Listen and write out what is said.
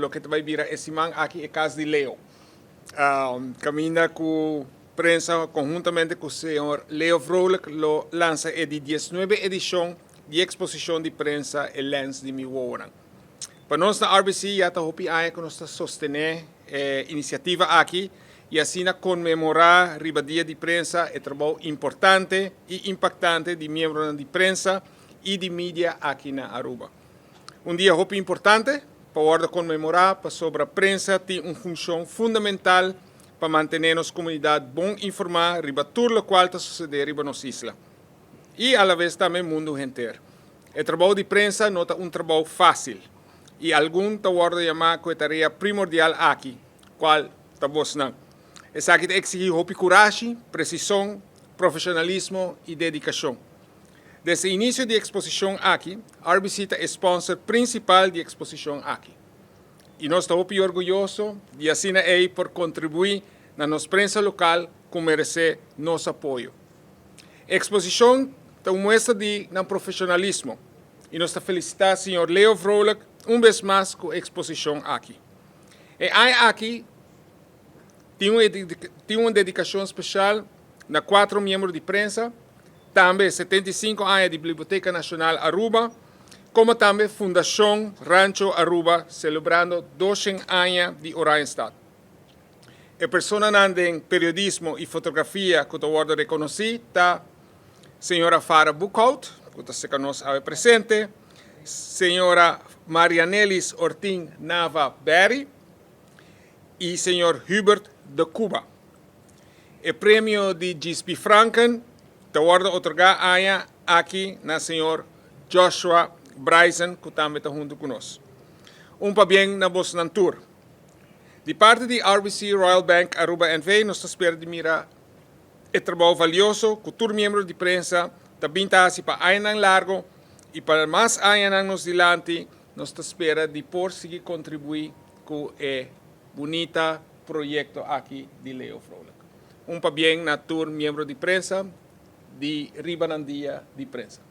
Lo que vai virar esse man aqui é caso de Leo. Caminha com prensa conjuntamente com o senhor Leo Vrolijk, lo lança a 19ª edição de exposição de prensa e Lens de Milwaukee. Para nós na RBC, já está hopi que nós sostener iniciativa aqui e assim comemorar o dia de prensa é trabalho importante e impactante de membros de prensa e de mídia aqui na Aruba. Dia hopi importante para comemorar para sobre a prensa tem uma função fundamental para manter nossa comunidade bem informada sobre tudo o que está sucedendo na nossa isla. E, à vez, também no mundo inteiro. O trabalho de prensa não é um trabalho fácil. E algum trabalho chamado que é tarefa primordial aqui, qual talvez não. Essa aqui exige coragem, precisão, profissionalismo e dedicação. Desde o início da exposição aqui, a RBC é o sponsor principal da exposição aqui. E nós estamos muito orgulhosos de assim por contribuir na nossa prensa local com merecer nosso apoio. A exposição é uma mostra de profissionalismo e nós felicitamos o senhor Leo Vrolijk vez mais com a exposição aqui. E aqui tem uma dedicação especial na 4 membros de prensa, também 75 anos de Biblioteca Nacional Aruba, como também Fundação Rancho Aruba, celebrando 200 anos de Oranjestad. A pessoa em periodismo e fotografia que eu reconheci está a senhora Farah Buchhout, que se conosco presente, senhora Marianelis Ortin Nava Berry e senhor Hubert de Cuba. O prêmio de Gisby Franken está otorgado aqui na senhor Joshua Bryson, que também está junto conosco. Bem na vossa tour. De parte de RBC Royal Bank Aruba NV, nós esperamos de mirar o trabalho valioso que todos os membros de prensa também estão para anos largo e para mais anos adiante, nós esperamos de por seguir contribuir com o bonito projeto aqui de Leo Vrolijk. Bem na tour membro de prensa de Ribanandia de prensa.